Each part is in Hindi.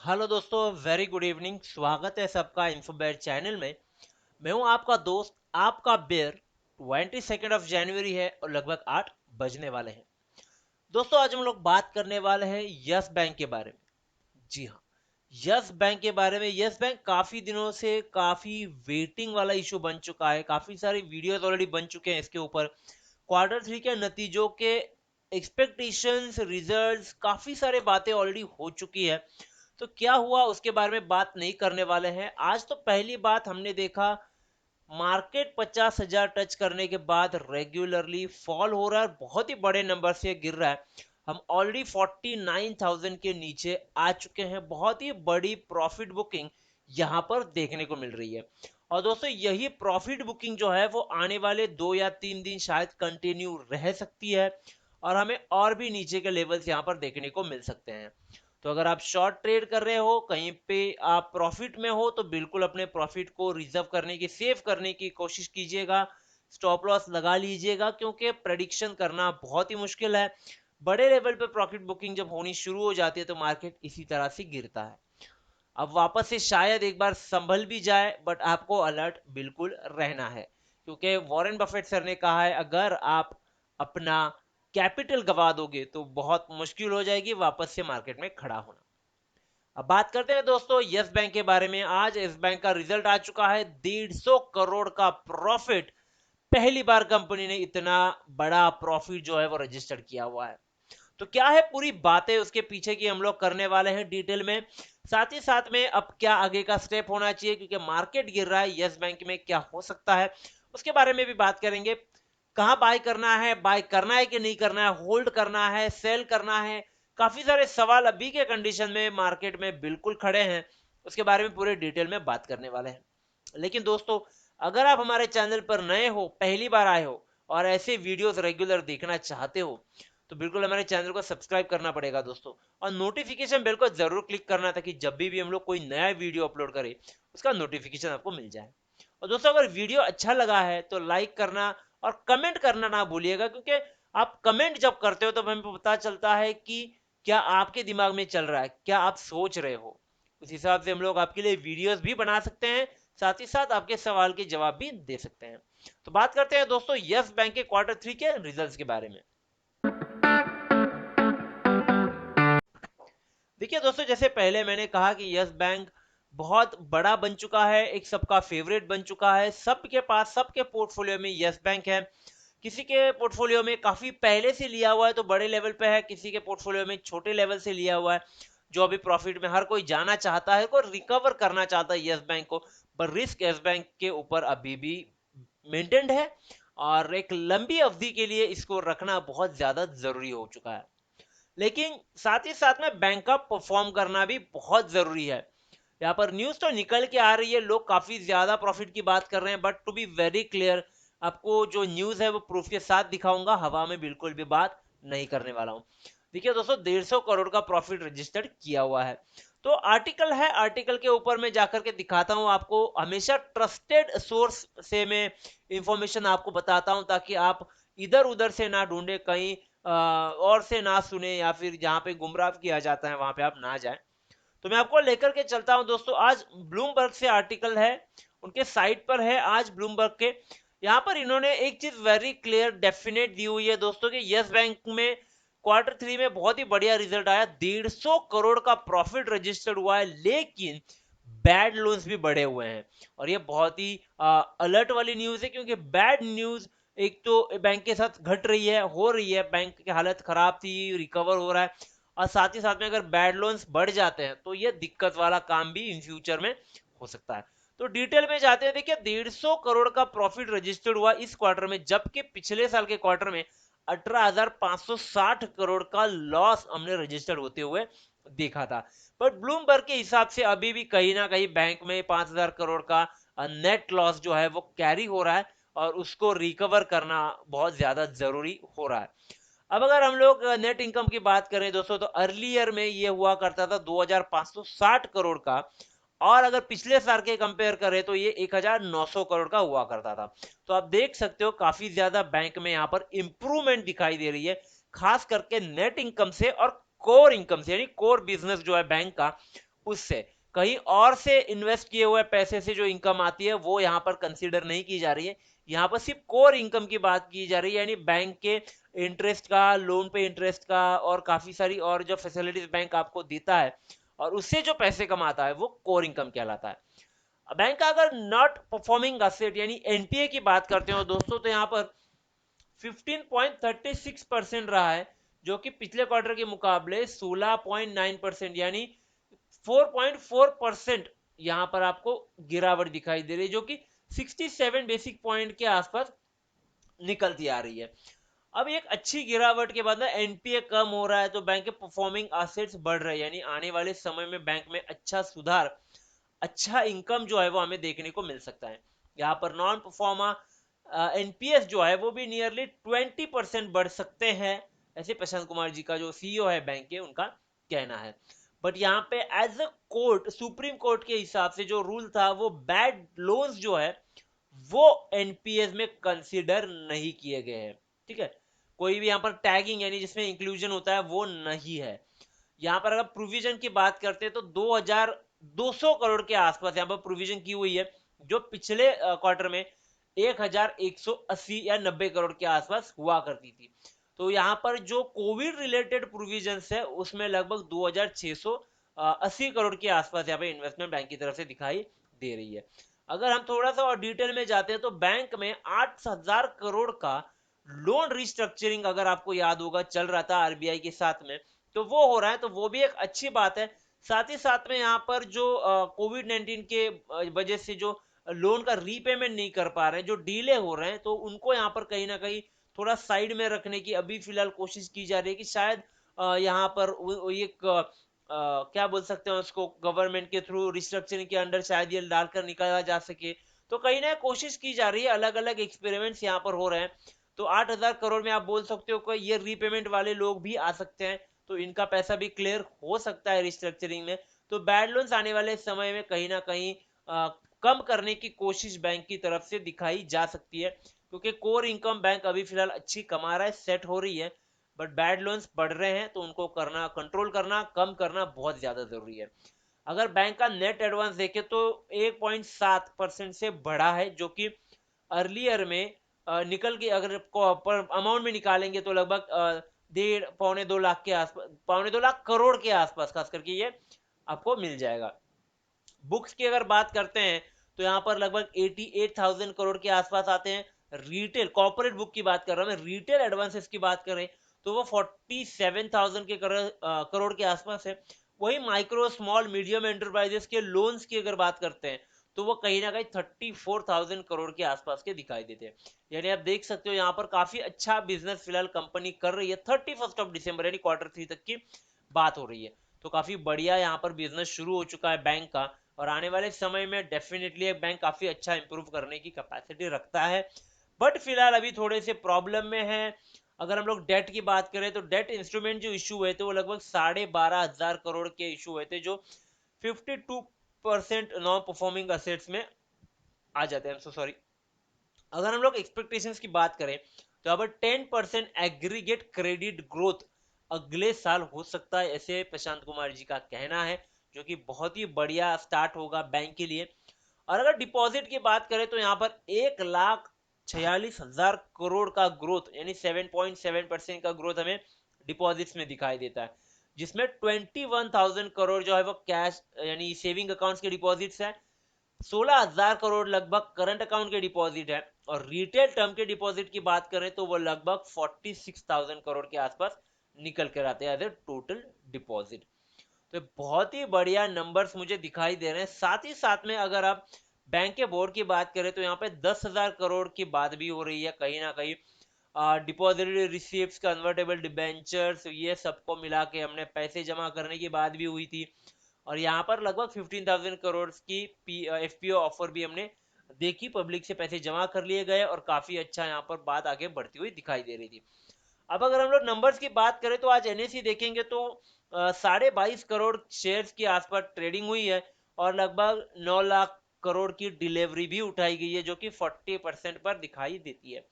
हेलो दोस्तों, वेरी गुड इवनिंग। स्वागत है सबका इन्फोबेट चैनल में। मैं हूं आपका दोस्त, आपका बेयर। 22 जनवरी है और लगभग 8 बजने वाले हैं। दोस्तों, आज हम लोग बात करने वाले हैं यस बैंक के बारे में। जी हाँ, यस बैंक के बारे में। यस बैंक काफी दिनों से काफी वेटिंग वाला इशू बन चुका है। काफी सारी वीडियोस ऑलरेडी बन चुके हैं इसके ऊपर। क्वार्टर 3 के नतीजों के एक्सपेक्टेशंस, रिजल्ट्स, काफी सारे बातें ऑलरेडी हो चुकी है। तो क्या हुआ उसके बारे में बात नहीं करने वाले हैं आज। तो पहली बात हमने देखा, मार्केट 50,000 टच करने के बाद रेगुलरली फॉल हो रहा है, बहुत ही बड़े नंबर से गिर रहा है। हम ऑलरेडी 49,000 के नीचे आ चुके हैं। बहुत ही बड़ी प्रॉफिट बुकिंग यहां पर देखने को मिल रही है। और दोस्तों, यही प्रॉफिट बुकिंग जो है वो आने वाले 2 या 3 दिन शायद कंटिन्यू रह सकती है और हमें और भी नीचे के लेवल्स यहां पर देखने को मिल सकते हैं। तो अगर आप शॉर्ट ट्रेड कर रहे हो, कहीं पे आप प्रॉफिट में हो, तो बिल्कुल अपने प्रॉफिट को रिजर्व करने की, सेव करने की कोशिश कीजिएगा। स्टॉप लॉस लगा लीजिएगा, क्योंकि प्रेडिक्शन करना बहुत ही मुश्किल है। बड़े लेवल पे प्रॉफिट बुकिंग जब होनी शुरू हो जाती है तो मार्केट इसी तरह से गिरता है। अब वापस से शायद एक बार संभल भी जाए, बट आपको अलर्ट बिल्कुल रहना है, क्योंकि वॉरेन बफेट सर ने कहा है अगर आप अपना कैपिटल गवा दोगे तो बहुत मुश्किल हो जाएगी वापस से मार्केट में खड़ा होना। अब बात करते हैं दोस्तों यस बैंक के बारे में। आज यस बैंक का रिजल्ट आ चुका है, 150 करोड़ का प्रॉफिट। पहली बार कंपनी ने इतना बड़ा प्रॉफिट जो है वो रजिस्टर किया हुआ है। तो क्या है पूरी बातें उसके पीछे की हम लोग करने वाले हैं डिटेल में। साथ ही साथ में अब क्या आगे का स्टेप होना चाहिए, क्योंकि मार्केट गिर रहा है, यस बैंक में क्या हो सकता है उसके बारे में भी बात करेंगे। कहां बाय करना है कि नहीं करना है, होल्ड करना है, सेल करना है। काफी सारे सवाल अभी के कंडीशन में मार्केट में बिल्कुल खड़े हैं, उसके बारे में पूरे डिटेल में बात करने वाले हैं। लेकिन दोस्तों, अगर आप हमारे चैनल पर नए हो, पहली बार आए हो और ऐसे वीडियोस रेगुलर देखना चाहते हो, तो बिल्कुल हमारे चैनल को सब्सक्राइब करना पड़ेगा दोस्तों। और नोटिफिकेशन बेल को जरूर क्लिक करना, ताकि जब भी हम लोग कोई नया वीडियो अपलोड करें उसका नोटिफिकेशन आपको मिल जाए। और दोस्तों, अगर वीडियो अच्छा लगा है तो लाइक करना और कमेंट करना ना भूलिएगा, क्योंकि आप कमेंट जब करते हो तो हमें पता चलता है कि क्या आपके दिमाग में चल रहा है, क्या आप सोच रहे हो। उस हिसाब से हम लोग आपके लिए वीडियोस भी बना सकते हैं, साथ ही साथ आपके सवाल के जवाब भी दे सकते हैं। तो बात करते हैं दोस्तों यस बैंक के क्वार्टर 3 के रिजल्ट्स के बारे में। देखिए दोस्तों, जैसे पहले मैंने कहा कि यस बैंक बहुत बड़ा बन चुका है, एक सबका फेवरेट बन चुका है। सबके पास, सबके पोर्टफोलियो में यस बैंक है। किसी के पोर्टफोलियो में काफी पहले से लिया हुआ है तो बड़े लेवल पे है, किसी के पोर्टफोलियो में छोटे लेवल से लिया हुआ है जो अभी प्रॉफिट में। हर कोई जाना चाहता है, कोई रिकवर करना चाहता है यस बैंक को, पर रिस्क यस बैंक के ऊपर अभी भी मेंटेन्ड है और एक लंबी अवधि के लिए इसको रखना बहुत ज्यादा जरूरी हो चुका है। लेकिन साथ ही साथ में बैंक का परफॉर्म करना भी बहुत जरूरी है। यहाँ पर न्यूज तो निकल के आ रही है, लोग काफी ज्यादा प्रॉफिट की बात कर रहे हैं, but to be very clear, आपको जो न्यूज है वो प्रूफ के साथ दिखाऊंगा, हवा में बिल्कुल भी बात नहीं करने वाला हूँ। देखिए दोस्तों, 150 करोड़ का प्रॉफिट रजिस्टर्ड किया हुआ है। तो आर्टिकल है, आर्टिकल के ऊपर मैं जाकर के दिखाता हूँ आपको। हमेशा ट्रस्टेड सोर्स से मैं इंफॉर्मेशन आपको बताता हूँ, ताकि आप इधर उधर से ना ढूंढे, कहीं और से ना सुने, या फिर जहाँ पे गुमराह किया जाता है वहां पे आप ना जाए। तो मैं आपको लेकर के चलता हूं दोस्तों। आज ब्लूमबर्ग से आर्टिकल है, उनके साइट पर है आज ब्लूमबर्ग के। यहां पर इन्होंने एक चीज वेरी क्लियर डेफिनेट दी हुई है दोस्तों कि यस बैंक में क्वार्टर 3 में बहुत ही बढ़िया रिजल्ट आया, 150 करोड़ का प्रॉफिट रजिस्टर्ड हुआ है, लेकिन बैड लोन्स भी बढ़े हुए हैं। और ये बहुत ही अलर्ट वाली न्यूज है, क्योंकि बैड न्यूज एक तो बैंक के साथ घट रही है, हो रही है, बैंक की हालत खराब थी, रिकवर हो रहा है। और साथ ही साथ में अगर बैड लोन्स बढ़ जाते हैं तो ये दिक्कत वाला काम भी इन फ्यूचर में हो सकता है। तो डिटेल में जाते हैं। देखिए, 150 करोड़ का प्रॉफिट रजिस्टर्ड हुआ इस क्वार्टर में, जबकि पिछले साल के क्वार्टर में 18,560 करोड़ का लॉस हमने रजिस्टर्ड होते हुए देखा था। पर ब्लूमबर्ग के हिसाब से अभी भी कहीं ना कहीं बैंक में 5,000 करोड़ का नेट लॉस जो है वो कैरी हो रहा है, और उसको रिकवर करना बहुत ज्यादा जरूरी हो रहा है। अब अगर हम लोग नेट इनकम की बात करें दोस्तों, तो अर्लियर में ये हुआ करता था 2,560 करोड़ का, और अगर पिछले साल के कंपेयर करें तो ये 1,900 करोड़ का हुआ करता था। तो आप देख सकते हो काफी ज्यादा बैंक में यहाँ पर इंप्रूवमेंट दिखाई दे रही है, खास करके नेट इनकम से और कोर इनकम से, यानी कोर बिजनेस जो है बैंक का, उससे कहीं और से इन्वेस्ट किए हुए पैसे से जो इनकम आती है वो यहाँ पर कंसीडर नहीं की जा रही है। यहाँ पर सिर्फ कोर इनकम की बात की जा रही है, यानी बैंक के इंटरेस्ट का, लोन पे इंटरेस्ट का और काफी सारी और जो फैसिलिटीज बैंक आपको देता है और उससे जो पैसे कमाता है वो कोर इनकम कहलाता है। बैंक का अगर नॉट परफॉर्मिंग असेट यानी एनपीए की बात करते हो दोस्तों, तो यहाँ पर 15.36% रहा है, जो कि पिछले क्वार्टर के मुकाबले 16.9% यानी 4.4% यहां पर आपको गिरावट दिखाई दे रही है, जो कि 67 बेसिक पॉइंट के आसपास निकलती आ रही है। अब एक अच्छी गिरावट के बाद एनपीए कम हो रहा है तो बैंक के परफॉर्मिंग एसेट्स बढ़ रहे हैं, यानी आने वाले समय में बैंक में अच्छा सुधार, अच्छा इनकम जो है वो हमें देखने को मिल सकता है। यहाँ पर नॉन परफॉर्मा एनपीएस जो है वो भी नियरली 20% बढ़ सकते हैं, ऐसे प्रशांत कुमार जी का जो सीईओ है बैंक के उनका कहना है। बट यहाँ पे as a court, supreme court के हिसाब से जो रूल था वो बैड लोन्स जो है वो एनपीएस में कंसीडर नहीं किए गए हैं। ठीक है, कोई भी यहाँ पर टैगिंग यानी जिसमें इंक्लूजन होता है वो नहीं है। यहाँ पर अगर प्रोविजन की बात करते हैं तो 2200 करोड़ के आसपास यहाँ पर प्रोविजन की हुई है, जो पिछले क्वार्टर में 1180 या 90 करोड़ के आसपास हुआ करती थी। तो यहाँ पर जो कोविड रिलेटेड प्रोविजन है उसमें लगभग 2680 करोड़ के आसपास यहाँ पे इन्वेस्टमेंट बैंक की तरफ से दिखाई दे रही है। अगर हम थोड़ा सा और डिटेल में जाते हैं तो बैंक में 8000 करोड़ का लोन रिस्ट्रक्चरिंग, अगर आपको याद होगा, चल रहा था आरबीआई के साथ में, तो वो हो रहा है, तो वो भी एक अच्छी बात है। साथ ही साथ में यहाँ पर जो कोविड 19 के वजह से जो लोन का रीपेमेंट नहीं कर पा रहे हैं, जो डीले हो रहे हैं, तो उनको यहाँ पर कहीं ना कहीं थोड़ा साइड में रखने की अभी फिलहाल कोशिश की जा रही है कि शायद यहाँ पर एक क्या बोल सकते हैं उसको, गवर्नमेंट के थ्रू रिस्ट्रक्चरिंग के अंडर शायद ये डालकर निकाला जा सके। तो कहीं ना कोशिश की जा रही है, अलग अलग एक्सपेरिमेंट्स यहाँ पर हो रहे हैं। तो 8000 करोड़ में आप बोल सकते हो कि ये रीपेमेंट वाले लोग भी आ सकते हैं, तो इनका पैसा भी क्लियर हो सकता है रिस्ट्रक्चरिंग में। तो बैड लोन्स आने वाले समय में कहीं ना कहीं कम करने की कोशिश बैंक की तरफ से दिखाई जा सकती है, क्योंकि कोर इनकम बैंक अभी फिलहाल अच्छी कमा रहा है, सेट हो रही है। बट बैड लोन्स बढ़ रहे हैं तो उनको करना, कंट्रोल करना, कम करना बहुत ज्यादा जरूरी है। अगर बैंक का नेट एडवांस देखें तो 1.7% से बढ़ा है, जो कि अर्लियर में निकल के अगर अमाउंट में निकालेंगे तो लगभग 1.5 पौने 2 लाख के आसपास, 1.5 पौने 2 लाख करोड़ के आसपास खास करके ये आपको मिल जाएगा। बुक्स की अगर बात करते हैं तो यहाँ पर लगभग 88,000 करोड़ के आसपास आते हैं। रिटेल कॉर्पोरेट बुक की बात कर रहा हूँ मैं, रिटेल एडवांसेस की बात करें तो वो 47,000 के करोड़ के आसपास है। वही माइक्रो स्मॉल मीडियम एंटरप्राइजेस के लोन्स की अगर बात करते हैं तो वो कहीं ना कहीं 34,000 करोड़ के आसपास के दिखाई देते हैं। यानी आप देख सकते हो यहाँ पर काफी अच्छा बिजनेस फिलहाल कंपनी कर रही है। 31 दिसंबर यानी क्वार्टर 3 तक की बात हो रही है, तो काफी बढ़िया यहाँ पर बिजनेस शुरू हो चुका है बैंक का। और आने वाले समय में डेफिनेटली एक बैंक काफी अच्छा इंप्रूव करने की कैपेसिटी रखता है। बट फिलहाल अभी थोड़े से प्रॉब्लम में है। अगर हम लोग डेट की बात करें तो डेट इंस्ट्रूमेंट जो इशू हुए थे वो लगभग 12,500 करोड़ के इशू हुए थे, जो 52% नॉन परफॉर्मिंग असेट्स में आ जाते हैं। सॉरी, अगर हम लोग एक्सपेक्टेशंस की बात करें तो अब 10% एग्रीगेट क्रेडिट ग्रोथ अगले साल हो सकता है, ऐसे प्रशांत कुमार जी का कहना है, जो कि बहुत ही बढ़िया स्टार्ट होगा बैंक के लिए। और अगर डिपॉजिट की बात करें तो यहाँ पर 1,46,000 करोड़ का ग्रोथ यानी 7.7% का ग्रोथ हमें डिपॉजिट्स में दिखाई देता है, जिसमें 21,000 करोड़ जो है वो कैश यानी सेविंग अकाउंट्स के डिपॉजिट्स है, 16,000 करोड़ लगभग करंट अकाउंट के डिपॉजिट है, और रिटेल टर्म के डिपॉजिट की बात करें तो वो लगभग 46,000 करोड़ के आसपास निकल कर आते हैं एज ए टोटल डिपॉजिट। तो बहुत ही बढ़िया नंबर्स मुझे दिखाई दे रहे हैं। साथ ही साथ में अगर आप बैंक के बोर्ड की बात करें तो यहाँ पे 10,000 करोड़ की बात भी हो रही है कहीं ना कहीं। डिपॉजिटरी रिसीप्ट, कन्वर्टेबल डिबेंचर्स, ये सबको मिला के हमने पैसे जमा करने की बात भी हुई थी। और यहाँ पर लगभग 15,000 करोड़ की एफपीओ ऑफर भी हमने देखी, पब्लिक से पैसे जमा कर लिए गए और काफी अच्छा यहाँ पर बात आगे बढ़ती हुई दिखाई दे रही थी। अब अगर हम लोग नंबर्स की बात करें तो आज एनएसई देखेंगे तो 22.5 करोड़ शेयर्स के आसपास ट्रेडिंग हुई है, और लगभग 9 लाख करोड़ की डिलीवरी भी उठाई गई है, जो कि 40% पर दिखाई देती है।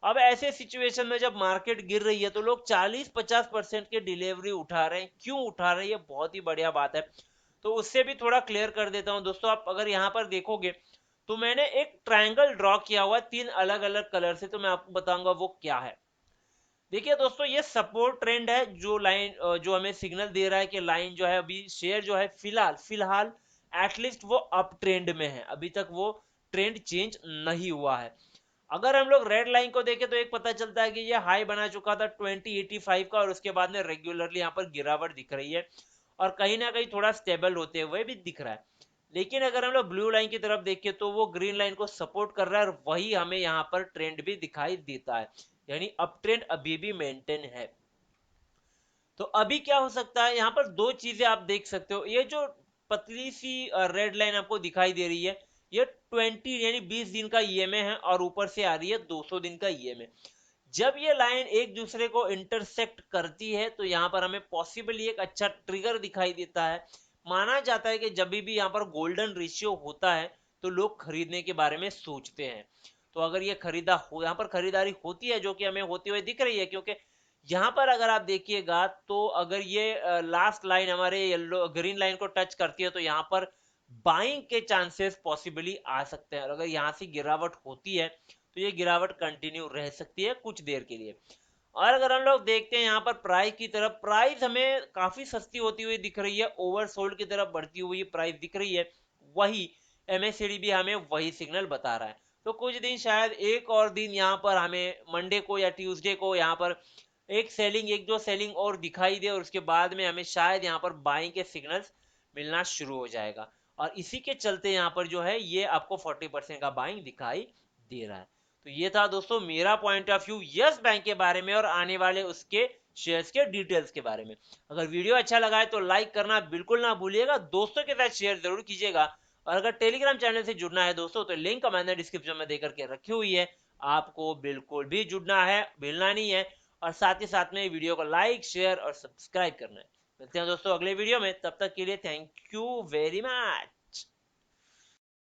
अब ऐसे सिचुएशन में जब मार्केट गिर रही है तो लोग 40-50% के डिलीवरी उठा रहे हैं। क्यों उठा रहे हैं, ये बहुत ही बढ़िया बात है। तो उससे भी थोड़ा क्लियर कर देता हूं दोस्तों। आप अगर यहाँ पर देखोगे तो मैंने एक ट्रायंगल ड्रॉ किया हुआ है 3 अलग अलग कलर से, तो मैं आपको बताऊंगा वो क्या है। देखिए दोस्तों, ये सपोर्ट ट्रेंड है, जो लाइन जो हमें सिग्नल दे रहा है कि लाइन जो है अभी शेयर जो है फिलहाल फिलहाल एटलीस्ट वो अप ट्रेंड में है, अभी तक वो ट्रेंड चेंज नहीं हुआ है। अगर हम लोग रेड लाइन को देखें तो एक पता चलता है कि ये हाई बना चुका था 2085 का, और उसके बाद में रेगुलरली यहाँ पर गिरावट दिख रही है और कहीं ना कहीं थोड़ा स्टेबल होते हुए भी दिख रहा है। लेकिन अगर हम लोग ब्लू लाइन की तरफ देखें तो वो ग्रीन लाइन को सपोर्ट कर रहा है और वही हमें यहाँ पर ट्रेंड भी दिखाई देता है, यानी अप ट्रेंड अभी भी मेंटेन है। तो अभी क्या हो सकता है, यहाँ पर दो चीजें आप देख सकते हो। ये जो पतली सी रेड लाइन आपको दिखाई दे रही है, ये 20 यानी 20 दिन का ईएमए है और ऊपर से आ रही है 200 दिन का ईएमए। जब ये लाइन एक दूसरे को इंटरसेक्ट करती है तो यहाँ पर हमें पॉसिबली एक अच्छा ट्रिगर दिखाई देता है। माना जाता है कि जब भी यहाँ पर गोल्डन रेशियो होता है तो लोग खरीदने के बारे में सोचते हैं। तो अगर ये खरीदा हो, यहाँ पर खरीदारी होती है जो कि हमें होती हुई दिख रही है, क्योंकि यहाँ पर अगर आप देखिएगा तो अगर ये लास्ट लाइन हमारे येलो ग्रीन लाइन को टच करती है तो यहाँ पर बाइंग के चांसेस पॉसिबली आ सकते हैं, और अगर यहाँ से गिरावट होती है तो ये गिरावट कंटिन्यू रह सकती है कुछ देर के लिए। और अगर हम लोग देखते हैं यहाँ पर प्राइस की तरफ, प्राइस हमें काफी सस्ती होती हुई दिख रही है, ओवरसोल्ड की तरफ बढ़ती हुई प्राइस दिख रही है। वही एमएससीडी भी हमें वही सिग्नल बता रहा है। तो कुछ दिन, शायद एक और दिन यहाँ पर हमें मंडे को या ट्यूसडे को यहाँ पर एक दो सेलिंग और दिखाई दे, और उसके बाद में हमें शायद यहाँ पर बाइंग के सिग्नल्स मिलना शुरू हो जाएगा। और इसी के चलते यहाँ पर जो है ये आपको 40% का बाइंग दिखाई दे रहा है। तो ये था दोस्तों मेरा point of view yes bank के बारे में और आने वाले उसके शेयर्स के डिटेल्स के बारे में। अगर वीडियो अच्छा लगा है तो लाइक करना बिल्कुल ना भूलिएगा, दोस्तों के साथ शेयर जरूर कीजिएगा। और अगर टेलीग्राम चैनल से जुड़ना है दोस्तों तो लिंक मैंने डिस्क्रिप्शन में देकर के रखी हुई है, आपको बिल्कुल भी जुड़ना है, भूलना नहीं है। और साथ ही साथ में वीडियो को लाइक शेयर और सब्सक्राइब करना है। मिलते हैं दोस्तों अगले वीडियो में, तब तक के लिए थैंक यू वेरी मच।